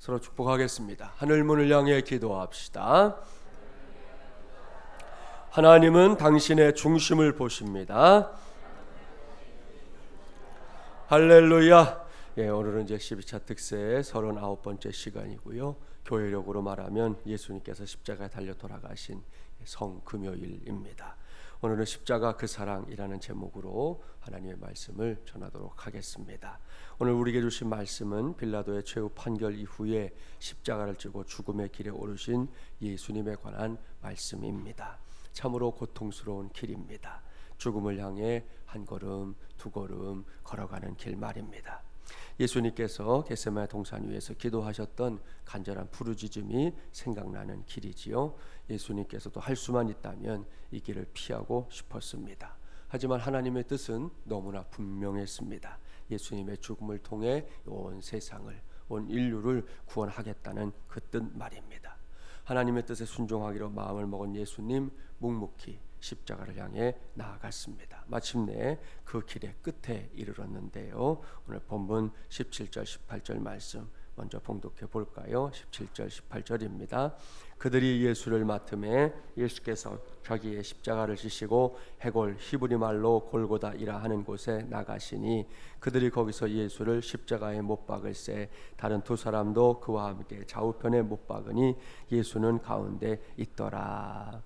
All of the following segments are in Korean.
서로 축복하겠습니다. 하늘 문을 향해 기도합시다. 하나님은 당신의 중심을 보십니다. 할렐루야. 오늘은 이제 12차 특세의 39번째 시간이고요. 교회력으로 말하면 예수님께서 십자가에 달려 돌아가신 성금요일입니다. 오늘은 십자가 그 사랑이라는 제목으로 하나님의 말씀을 전하도록 하겠습니다. 오늘 우리에게 주신 말씀은 빌라도의 최후 판결 이후에 십자가를 지고 죽음의 길에 오르신 예수님에 관한 말씀입니다. 참으로 고통스러운 길입니다. 죽음을 향해 한 걸음 두 걸음 걸어가는 길 말입니다. 예수님께서 겟세마네 동산 위에서 기도하셨던 간절한 부르짖음이 생각나는 길이지요. 예수님께서도 할 수만 있다면 이 길을 피하고 싶었습니다. 하지만 하나님의 뜻은 너무나 분명했습니다. 예수님의 죽음을 통해 온 세상을, 온 인류를 구원하겠다는 그 뜻 말입니다. 하나님의 뜻에 순종하기로 마음을 먹은 예수님, 묵묵히 십자가를 향해 나아갔습니다. 마침내 그 길의 끝에 이르렀는데요. 오늘 본문 17절 18절 말씀 먼저 봉독해 볼까요? 17절 18절입니다. 그들이 예수를 맡음에 예수께서 자기의 십자가를 지시고 해골 히브리 말로 골고다이라 하는 곳에 나가시니 그들이 거기서 예수를 십자가에 못 박을새 다른 두 사람도 그와 함께 좌우편에 못 박으니 예수는 가운데 있더라.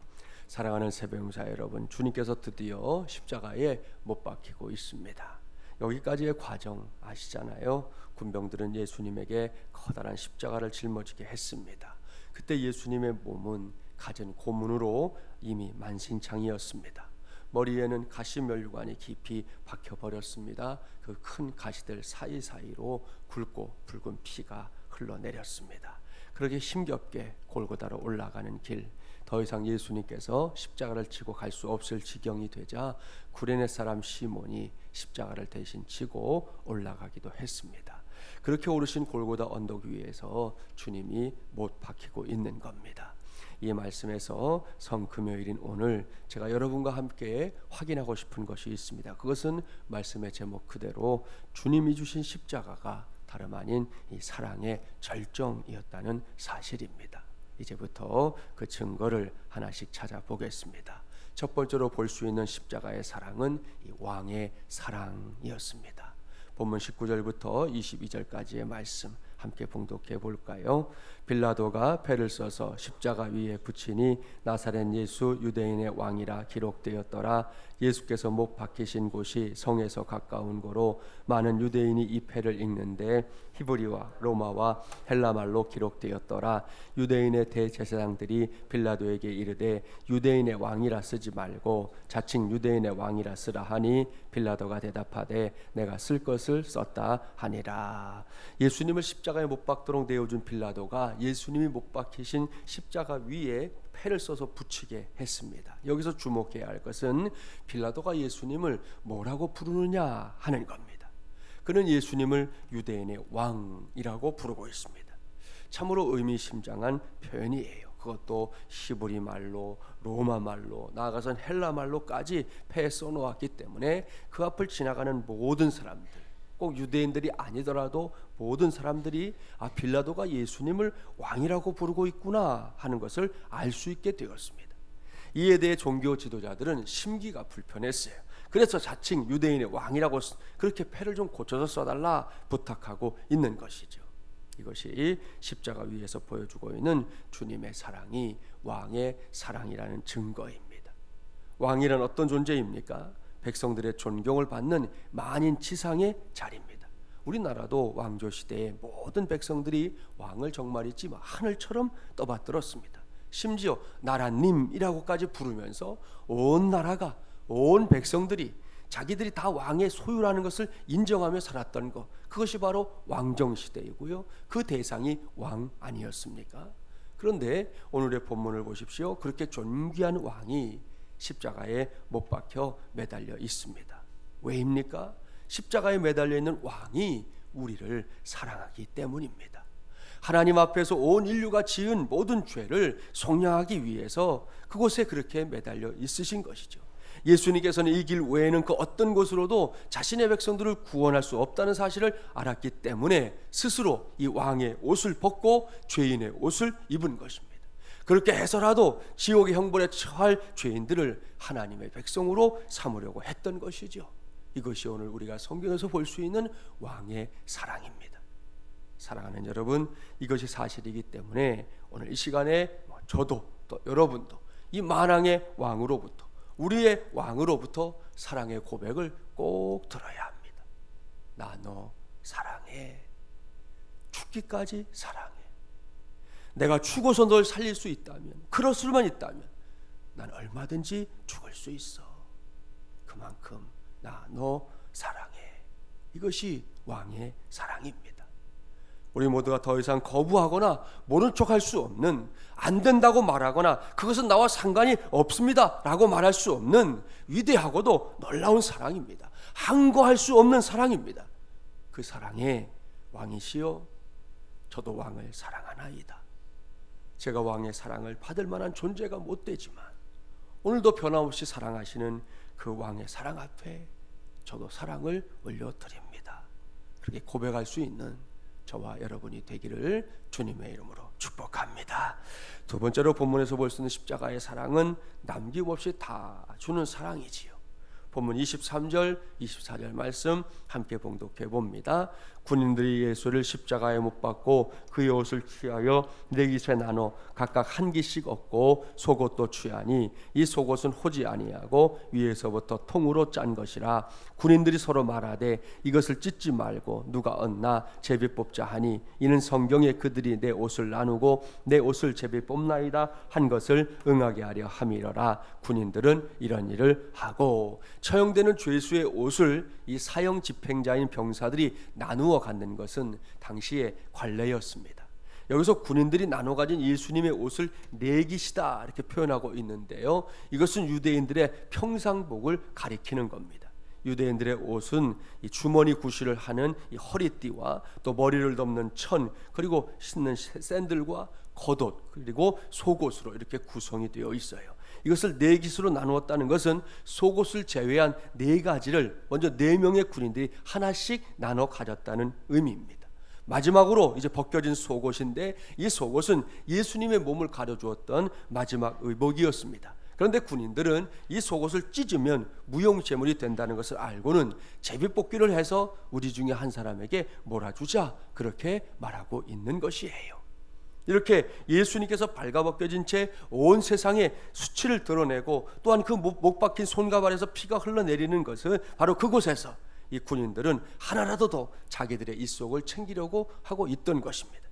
사랑하는 새벽용사 여러분, 주님께서 드디어 십자가에 못 박히고 있습니다. 여기까지의 과정 아시잖아요. 군병들은 예수님에게 커다란 십자가를 짊어지게 했습니다. 그때 예수님의 몸은 갖은 고문으로 이미 만신창이었습니다. 머리에는 가시면류관이 깊이 박혀버렸습니다. 그 큰 가시들 사이사이로 굵고 붉은 피가 흘러내렸습니다. 그렇게 힘겹게 골고다로 올라가는 길, 더 이상 예수님께서 십자가를 지고 갈 수 없을 지경이 되자 구레네 사람 시몬이 십자가를 대신 지고 올라가기도 했습니다. 그렇게 오르신 골고다 언덕 위에서 주님이 못 박히고 있는 겁니다. 이 말씀에서 성금요일인 오늘 제가 여러분과 함께 확인하고 싶은 것이 있습니다. 그것은 말씀의 제목 그대로 주님이 주신 십자가가 다름 아닌 이 사랑의 절정이었다는 사실입니다. 이제부터 그 증거를 하나씩 찾아보겠습니다. 첫 번째로 볼 수 있는 십자가의 사랑은 이 왕의 사랑이었습니다. 본문 19절부터 22절까지의 말씀 함께 봉독해 볼까요? 빌라도가 패를 써서 십자가 위에 붙이니 나사렛 예수 유대인의 왕이라 기록되었더라. 예수께서 못 박히신 곳이 성에서 가까운 고로 많은 유대인이 이 패를 읽는데 히브리와 로마와 헬라말로 기록되었더라. 유대인의 대제사장들이 빌라도에게 이르되 유대인의 왕이라 쓰지 말고 자칭 유대인의 왕이라 쓰라 하니 빌라도가 대답하되 내가 쓸 것을 썼다 하니라. 예수님을 십자가에 못 박도록 내어준 빌라도가 예수님이 못 박히신 십자가 위에 패를 써서 붙이게 했습니다. 여기서 주목해야 할 것은 빌라도가 예수님을 뭐라고 부르느냐 하는 겁니다. 그는 예수님을 유대인의 왕이라고 부르고 있습니다. 참으로 의미심장한 표현이에요. 그것도 히브리 말로, 로마 말로, 나아가선 헬라 말로까지 패에 써놓았기 때문에 그 앞을 지나가는 모든 사람들, 꼭 유대인들이 아니더라도 모든 사람들이 빌라도가 예수님을 왕이라고 부르고 있구나 하는 것을 알 수 있게 되었습니다. 이에 대해 종교 지도자들은 심기가 불편했어요. 그래서 자칭 유대인의 왕이라고 그렇게 패를 좀 고쳐서 써달라 부탁하고 있는 것이죠. 이것이 십자가 위에서 보여주고 있는 주님의 사랑이 왕의 사랑이라는 증거입니다. 왕이란 어떤 존재입니까? 백성들의 존경을 받는 만인 지상의 자리입니다. 우리나라도 왕조 시대에 모든 백성들이 왕을 정말이지 하늘처럼 떠받들었습니다. 심지어 나라님이라고까지 부르면서 온 나라가, 온 백성들이 자기들이 다 왕의 소유라는 것을 인정하며 살았던 것, 그것이 바로 왕정시대이고요. 그 대상이 왕 아니었습니까? 그런데 오늘의 본문을 보십시오. 그렇게 존귀한 왕이 십자가에 못 박혀 매달려 있습니다. 왜입니까? 십자가에 매달려 있는 왕이 우리를 사랑하기 때문입니다. 하나님 앞에서 온 인류가 지은 모든 죄를 속량하기 위해서 그곳에 그렇게 매달려 있으신 것이죠. 예수님께서는 이 길 외에는 그 어떤 곳으로도 자신의 백성들을 구원할 수 없다는 사실을 알았기 때문에 스스로 이 왕의 옷을 벗고 죄인의 옷을 입은 것입니다. 그렇게 해서라도 지옥의 형벌에 처할 죄인들을 하나님의 백성으로 삼으려고 했던 것이죠. 이것이 오늘 우리가 성경에서 볼 수 있는 왕의 사랑입니다. 사랑하는 여러분, 이것이 사실이기 때문에 오늘 이 시간에 저도 또 여러분도 이 만왕의 왕으로부터, 우리의 왕으로부터 사랑의 고백을 꼭 들어야 합니다. 나 너 사랑해. 죽기까지 사랑해. 내가 죽어서 널 살릴 수 있다면, 그럴 수만 있다면 난 얼마든지 죽을 수 있어. 그만큼 나 너 사랑해. 이것이 왕의 사랑입니다. 우리 모두가 더 이상 거부하거나 모른 척할 수 없는, 안 된다고 말하거나 그것은 나와 상관이 없습니다 라고 말할 수 없는 위대하고도 놀라운 사랑입니다. 항거할 수 없는 사랑입니다. 그 사랑의 왕이시여, 저도 왕을 사랑하나이다. 제가 왕의 사랑을 받을 만한 존재가 못 되지만 오늘도 변함없이 사랑하시는 그 왕의 사랑 앞에 저도 사랑을 올려드립니다. 그렇게 고백할 수 있는 저와 여러분이 되기를 주님의 이름으로 축복합니다. 두 번째로 본문에서 볼 수 있는 십자가의 사랑은 남김없이 다 주는 사랑이지요. 본문 23절 24절 말씀 함께 봉독해 봅니다. 군인들이 예수를 십자가에 못 박고 그의 옷을 취하여 네 깃에 나눠 각각 한 깃씩 얻고 속옷도 취하니 이 속옷은 호지 아니하고 위에서부터 통으로 짠 것이라. 군인들이 서로 말하되 이것을 찢지 말고 누가 얻나 제비 뽑자 하니 이는 성경에 그들이 내 옷을 나누고 내 옷을 제비 뽑나이다 한 것을 응하게 하려 함이러라. 군인들은 이런 일을 하고, 처형되는 죄수의 옷을 이 사형 집행자인 병사들이 나누어 갖는 것은 당시의 관례였습니다. 여기서 군인들이 나눠 가진 예수님의 옷을 네 깃이다 이렇게 표현하고 있는데요, 이것은 유대인들의 평상복을 가리키는 겁니다. 유대인들의 옷은 이 주머니 구실을 하는 이 허리띠와 또 머리를 덮는 천, 그리고 신는 샌들과 겉옷, 그리고 속옷으로 이렇게 구성이 되어 있어요. 이것을 네 깃으로 나누었다는 것은 속옷을 제외한 네 가지를 먼저 네 명의 군인들이 하나씩 나눠 가졌다는 의미입니다. 마지막으로 이제 벗겨진 속옷인데, 이 속옷은 예수님의 몸을 가려주었던 마지막 의복이었습니다. 그런데 군인들은 이 속옷을 찢으면 무용재물이 된다는 것을 알고는 제비뽑기를 해서 우리 중에 한 사람에게 몰아주자 그렇게 말하고 있는 것이에요. 이렇게 예수님께서 발가벗겨진 채 온 세상에 수치를 드러내고 또한 그 못 박힌 손과 발에서 피가 흘러내리는 것은 바로 그곳에서 이 군인들은 하나라도 더 자기들의 입속을 챙기려고 하고 있던 것입니다.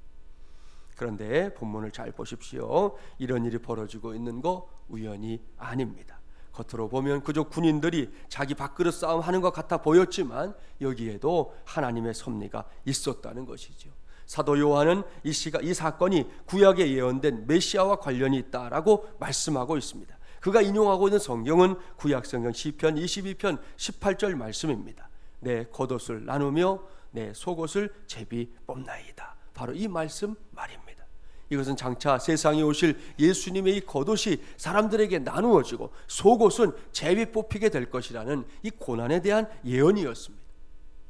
그런데 본문을 잘 보십시오. 이런 일이 벌어지고 있는 거 우연이 아닙니다. 겉으로 보면 그저 군인들이 자기 밥그릇 싸움하는 것 같아 보였지만 여기에도 하나님의 섭리가 있었다는 것이죠. 사도 요한은 이 사건이 구약에 예언된 메시아와 관련이 있다라고 말씀하고 있습니다. 그가 인용하고 있는 성경은 구약 성경 시편 22편 18절 말씀입니다. 내 겉옷을 나누며 내 속옷을 제비 뽑나이다. 바로 이 말씀 말입니다. 이것은 장차 세상에 오실 예수님의 이 겉옷이 사람들에게 나누어지고 속옷은 제비 뽑히게 될 것이라는 이 고난에 대한 예언이었습니다.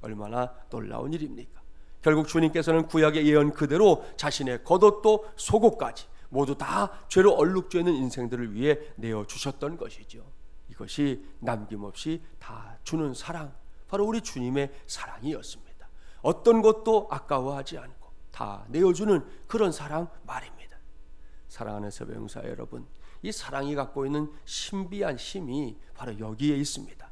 얼마나 놀라운 일입니까? 결국 주님께서는 구약의 예언 그대로 자신의 겉옷도 속옷까지 모두 다 죄로 얼룩져 있는 인생들을 위해 내어주셨던 것이죠. 이것이 남김없이 다 주는 사랑, 바로 우리 주님의 사랑이었습니다. 어떤 것도 아까워하지 않고 다 내어주는 그런 사랑 말입니다. 사랑하는 새벽용사 여러분, 이 사랑이 갖고 있는 신비한 힘이 바로 여기에 있습니다.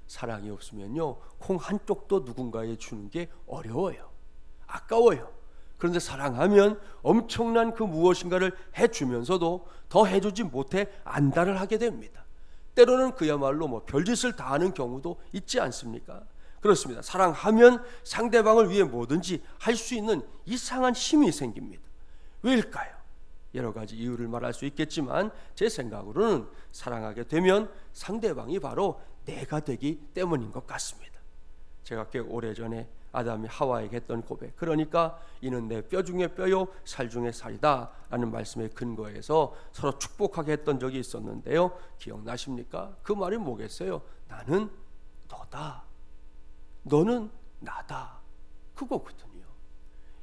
사랑이 없으면요, 콩 한쪽도 누군가에 주는 게 어려워요. 아까워요. 그런데 사랑하면 엄청난 그 무엇인가를 해주면서도 더 해주지 못해 안달을 하게 됩니다. 때로는 그야말로 별짓을 다 하는 경우도 있지 않습니까? 그렇습니다. 사랑하면 상대방을 위해 뭐든지 할 수 있는 이상한 힘이 생깁니다. 왜일까요? 여러 가지 이유를 말할 수 있겠지만 제 생각으로는 사랑하게 되면 상대방이 바로 내가 되기 때문인 것 같습니다. 제가 꽤 오래전에 아담이 하와에게 했던 고백, 그러니까 이는 내 뼈 중에 뼈요 살 중에 살이다 라는 말씀에 근거해서 서로 축복하게 했던 적이 있었는데요. 기억나십니까? 그 말이 뭐겠어요? 나는 너다, 너는 나다, 그거거든요.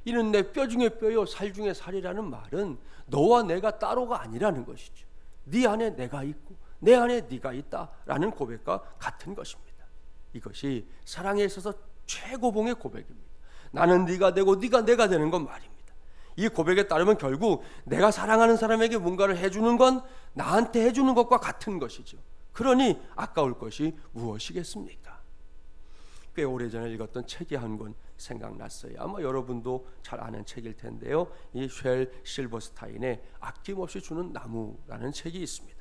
이는 내 뼈 중에 뼈요 살 중에 살이라는 말은 너와 내가 따로가 아니라는 것이죠. 네 안에 내가 있고 내 안에 네가 있다라는 고백과 같은 것입니다. 이것이 사랑에 있어서 최고봉의 고백입니다. 나는 네가 되고 네가 내가 되는 건 말입니다. 이 고백에 따르면 결국 내가 사랑하는 사람에게 뭔가를 해주는 건 나한테 해주는 것과 같은 것이죠. 그러니 아까울 것이 무엇이겠습니까? 꽤 오래전에 읽었던 책이 한 권 생각났어요. 아마 여러분도 잘 아는 책일 텐데요. 이 쉘 실버스타인의 아낌없이 주는 나무라는 책이 있습니다.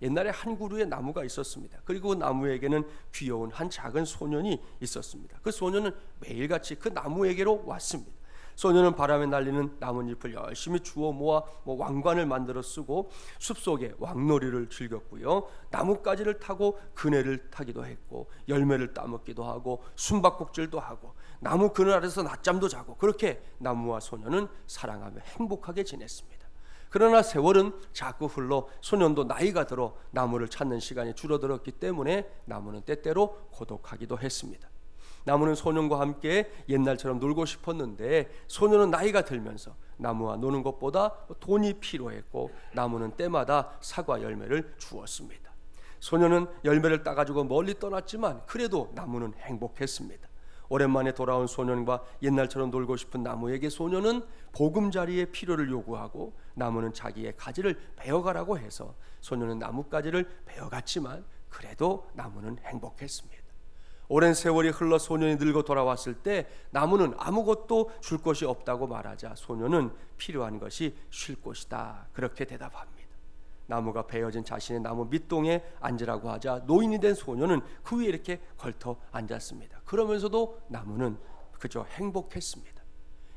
옛날에 한 그루의 나무가 있었습니다. 그리고 그 나무에게는 귀여운 한 작은 소년이 있었습니다. 그 소년은 매일같이 그 나무에게로 왔습니다. 소년은 바람에 날리는 나뭇잎을 열심히 주워 모아 왕관을 만들어 쓰고 숲속에 왕놀이를 즐겼고요. 나뭇가지를 타고 그네를 타기도 했고 열매를 따먹기도 하고 숨바꼭질도 하고 나무 그늘 아래서 낮잠도 자고, 그렇게 나무와 소년은 사랑하며 행복하게 지냈습니다. 그러나 세월은 자꾸 흘러 소년도 나이가 들어 나무를 찾는 시간이 줄어들었기 때문에 나무는 때때로 고독하기도 했습니다. 나무는 소년과 함께 옛날처럼 놀고 싶었는데 소년은 나이가 들면서 나무와 노는 것보다 돈이 필요했고 나무는 때마다 사과 열매를 주었습니다. 소년은 열매를 따가지고 멀리 떠났지만 그래도 나무는 행복했습니다. 오랜만에 돌아온 소년과 옛날처럼 놀고 싶은 나무에게 소년은 보금자리의 필요를 요구하고 나무는 자기의 가지를 베어가라고 해서 소년은 나뭇가지를 베어갔지만 그래도 나무는 행복했습니다. 오랜 세월이 흘러 소년이 늙어 돌아왔을 때 나무는 아무것도 줄 것이 없다고 말하자 소년은 필요한 것이 쉴 곳이다, 그렇게 대답합니다. 나무가 베어진 자신의 나무 밑동에 앉으라고 하자 노인이 된 소년은 그 위에 이렇게 걸터 앉았습니다. 그러면서도 나무는 그저 행복했습니다.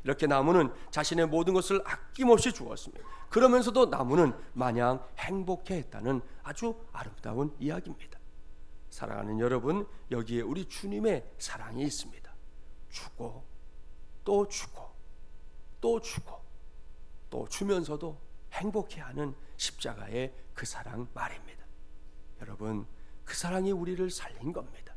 이렇게 나무는 자신의 모든 것을 아낌없이 주었습니다. 그러면서도 나무는 마냥 행복해했다는 아주 아름다운 이야기입니다. 사랑하는 여러분, 여기에 우리 주님의 사랑이 있습니다. 주고 또 주고 또 주고 또 주면서도 행복해하는 십자가의 그 사랑 말입니다. 여러분, 그 사랑이 우리를 살린 겁니다.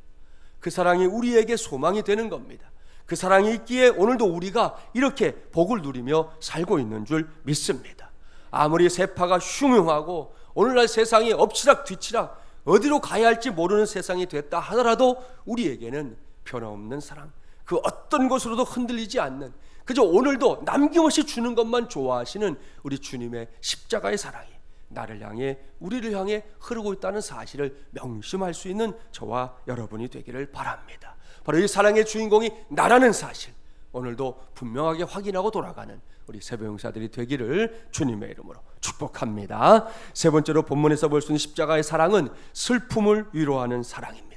그 사랑이 우리에게 소망이 되는 겁니다. 그 사랑이 있기에 오늘도 우리가 이렇게 복을 누리며 살고 있는 줄 믿습니다. 아무리 세파가 흉흉하고 오늘날 세상이 엎치락 뒤치락 어디로 가야 할지 모르는 세상이 됐다 하더라도 우리에게는 변함없는 사랑, 그 어떤 것으로도 흔들리지 않는, 그저 오늘도 남김없이 주는 것만 좋아하시는 우리 주님의 십자가의 사랑이 나를 향해, 우리를 향해 흐르고 있다는 사실을 명심할 수 있는 저와 여러분이 되기를 바랍니다. 바로 이 사랑의 주인공이 나라는 사실, 오늘도 분명하게 확인하고 돌아가는 우리 세배용사들이 되기를 주님의 이름으로 축복합니다. 세 번째로 본문에서 볼 수 있는 십자가의 사랑은 슬픔을 위로하는 사랑입니다.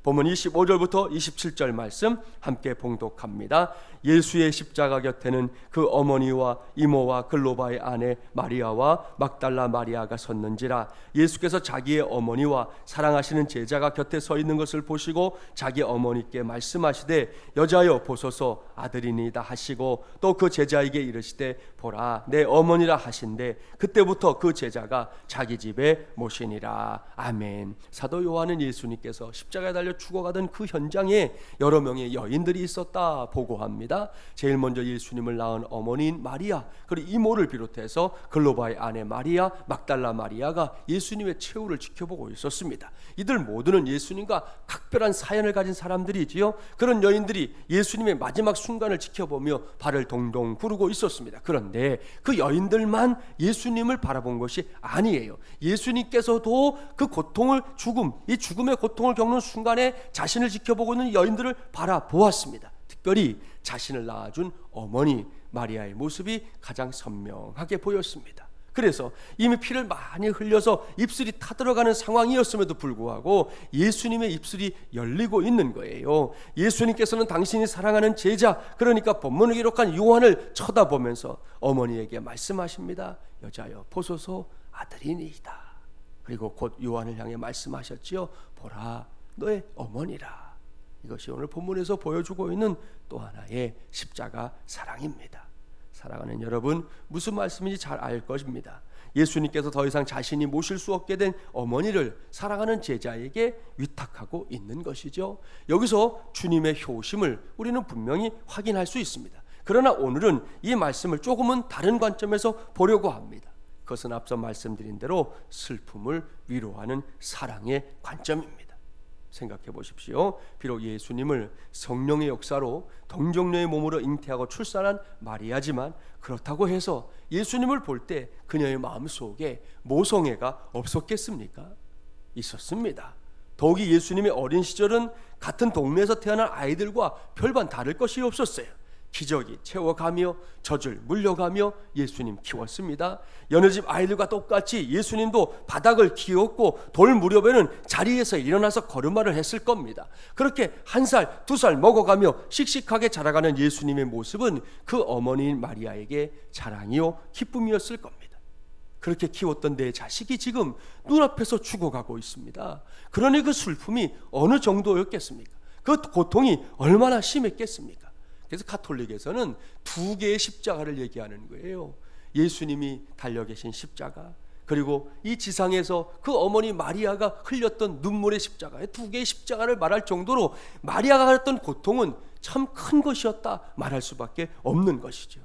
본문 25절부터 27절 말씀 함께 봉독합니다. 예수의 십자가 곁에는 그 어머니와 이모와 글로바의 아내 마리아와 막달라 마리아가 섰는지라. 예수께서 자기의 어머니와 사랑하시는 제자가 곁에 서 있는 것을 보시고 자기 어머니께 말씀하시되 여자여 보소서 아들이니이다 하시고 또 그 제자에게 이르시되 보라 내 어머니라 하신대 그때부터 그 제자가 자기 집에 모시니라. 아멘. 사도 요한은 예수님께서 십자가에 달려 죽어가던 그 현장에 여러 명의 여인들이 있었다 보고합니다. 제일 먼저 예수님을 낳은 어머니인 마리아, 그리고 이모를 비롯해서 글로바의 아내 마리아, 막달라 마리아가 예수님의 최후를 지켜보고 있었습니다. 이들 모두는 예수님과 각별한 사연을 가진 사람들이지요. 그런 여인들이 예수님의 마지막 순간을 지켜보며 발을 동동 구르고 있었습니다. 그런데 그 여인들만 예수님을 바라본 것이 아니에요. 예수님께서도 그 고통을, 이 죽음의 고통을 겪는 순간에 자신을 지켜보고 있는 여인들을 바라보았습니다. 특별히 자신을 낳아준 어머니 마리아의 모습이 가장 선명하게 보였습니다. 그래서 이미 피를 많이 흘려서 입술이 타들어가는 상황이었음에도 불구하고 예수님의 입술이 열리고 있는 거예요. 예수님께서는 당신이 사랑하는 제자, 그러니까 본문을 기록한 요한을 쳐다보면서 어머니에게 말씀하십니다. 여자여 보소서 아들이니이다. 그리고 곧 요한을 향해 말씀하셨지요. 보라 너의 어머니라. 이것이 오늘 본문에서 보여주고 있는 또 하나의 십자가 사랑입니다. 사랑하는 여러분, 무슨 말씀인지 잘 알 것입니다. 예수님께서 더 이상 자신이 모실 수 없게 된 어머니를 사랑하는 제자에게 위탁하고 있는 것이죠. 여기서 주님의 효심을 우리는 분명히 확인할 수 있습니다. 그러나 오늘은 이 말씀을 조금은 다른 관점에서 보려고 합니다. 그것은 앞서 말씀드린 대로 슬픔을 위로하는 사랑의 관점입니다. 생각해 보십시오. 비록 예수님을 성령의 역사로 동정녀의 몸으로 잉태하고 출산한 마리아지만, 그렇다고 해서 예수님을 볼 때 그녀의 마음속에 모성애가 없었겠습니까? 있었습니다. 더욱이 예수님의 어린 시절은 같은 동네에서 태어난 아이들과 별반 다를 것이 없었어요. 기저귀 채워가며 젖을 물려가며 예수님 키웠습니다. 여느 집 아이들과 똑같이 예수님도 바닥을 키웠고 돌 무렵에는 자리에서 일어나서 걸음마를 했을 겁니다. 그렇게 1살, 2살 먹어가며 씩씩하게 자라가는 예수님의 모습은 그 어머니인 마리아에게 자랑이요 기쁨이었을 겁니다. 그렇게 키웠던 내 자식이 지금 눈앞에서 죽어가고 있습니다. 그러니 그 슬픔이 어느 정도였겠습니까? 그 고통이 얼마나 심했겠습니까? 그래서 가톨릭에서는 2개의 십자가를 얘기하는 거예요. 예수님이 달려 계신 십자가, 그리고 이 지상에서 그 어머니 마리아가 흘렸던 눈물의 십자가, 2개의 십자가를 말할 정도로 마리아가 했던 고통은 참 큰 것이었다 말할 수밖에 없는 것이죠.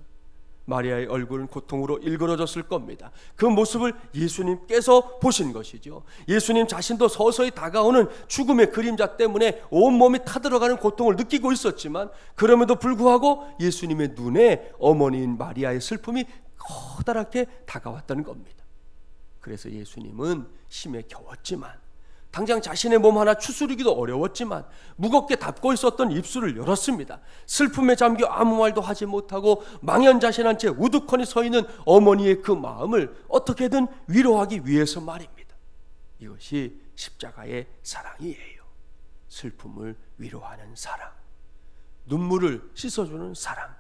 마리아의 얼굴은 고통으로 일그러졌을 겁니다. 그 모습을 예수님께서 보신 것이죠. 예수님 자신도 서서히 다가오는 죽음의 그림자 때문에 온몸이 타들어가는 고통을 느끼고 있었지만, 그럼에도 불구하고 예수님의 눈에 어머니인 마리아의 슬픔이 커다랗게 다가왔다는 겁니다. 그래서 예수님은 심에 겨웠지만, 당장 자신의 몸 하나 추스르기도 어려웠지만 무겁게 닫고 있었던 입술을 열었습니다. 슬픔에 잠겨 아무 말도 하지 못하고 망연자실한 채 우두커니 서 있는 어머니의 그 마음을 어떻게든 위로하기 위해서 말입니다. 이것이 십자가의 사랑이에요. 슬픔을 위로하는 사랑, 눈물을 씻어주는 사랑,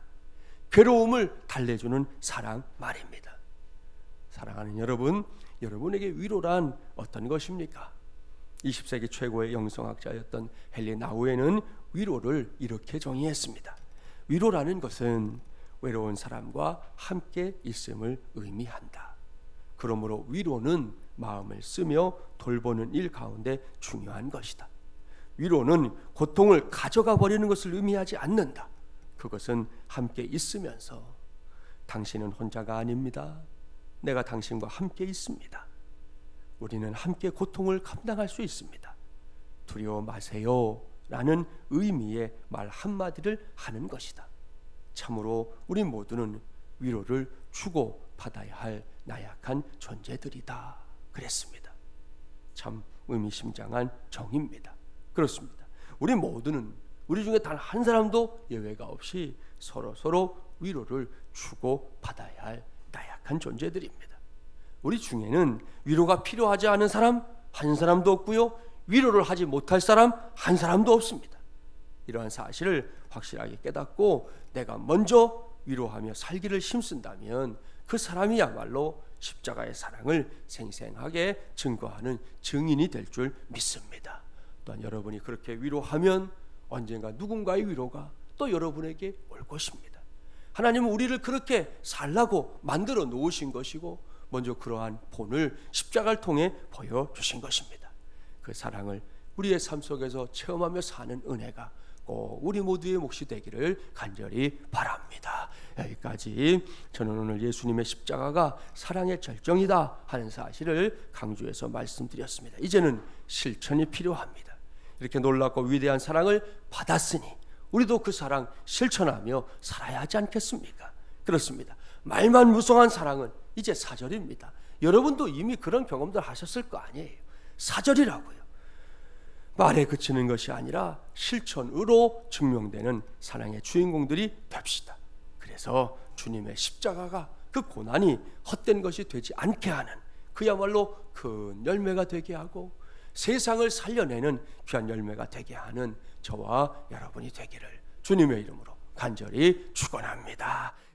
괴로움을 달래주는 사랑 말입니다. 사랑하는 여러분, 여러분에게 위로란 어떤 것입니까? 20세기 최고의 영성학자였던 헨리 나우에는 위로를 이렇게 정의했습니다. 위로라는 것은 외로운 사람과 함께 있음을 의미한다. 그러므로 위로는 마음을 쓰며 돌보는 일 가운데 중요한 것이다. 위로는 고통을 가져가 버리는 것을 의미하지 않는다. 그것은 함께 있으면서 당신은 혼자가 아닙니다. 내가 당신과 함께 있습니다. 우리는 함께 고통을 감당할 수 있습니다. 두려워 마세요 라는 의미의 말 한마디를 하는 것이다. 참으로 우리 모두는 위로를 주고받아야 할 나약한 존재들이다 그랬습니다. 참 의미심장한 정의입니다. 그렇습니다. 우리 모두는, 우리 중에 단 한 사람도 예외가 없이 서로 위로를 주고받아야 할 나약한 존재들입니다. 우리 중에는 위로가 필요하지 않은 사람 한 사람도 없고요, 위로를 하지 못할 사람 한 사람도 없습니다. 이러한 사실을 확실하게 깨닫고 내가 먼저 위로하며 살기를 힘쓴다면 그 사람이야말로 십자가의 사랑을 생생하게 증거하는 증인이 될 줄 믿습니다. 또한 여러분이 그렇게 위로하면 언젠가 누군가의 위로가 또 여러분에게 올 것입니다. 하나님은 우리를 그렇게 살라고 만들어 놓으신 것이고, 먼저 그러한 본을 십자가를 통해 보여주신 것입니다. 그 사랑을 우리의 삶 속에서 체험하며 사는 은혜가 꼭 우리 모두의 몫이 되기를 간절히 바랍니다. 여기까지 저는 오늘 예수님의 십자가가 사랑의 절정이다 하는 사실을 강조해서 말씀드렸습니다. 이제는 실천이 필요합니다. 이렇게 놀랍고 위대한 사랑을 받았으니 우리도 그 사랑 실천하며 살아야 하지 않겠습니까? 그렇습니다. 말만 무성한 사랑은 이제 사절입니다. 여러분도 이미 그런 경험들 하셨을 거 아니에요. 사절이라고요. 말에 그치는 것이 아니라 실천으로 증명되는 사랑의 주인공들이 됩시다. 그래서 주님의 십자가가 그 고난이 헛된 것이 되지 않게 하는, 그야말로 큰 열매가 되게 하고 세상을 살려내는 귀한 열매가 되게 하는 저와 여러분이 되기를 주님의 이름으로 간절히 축원합니다.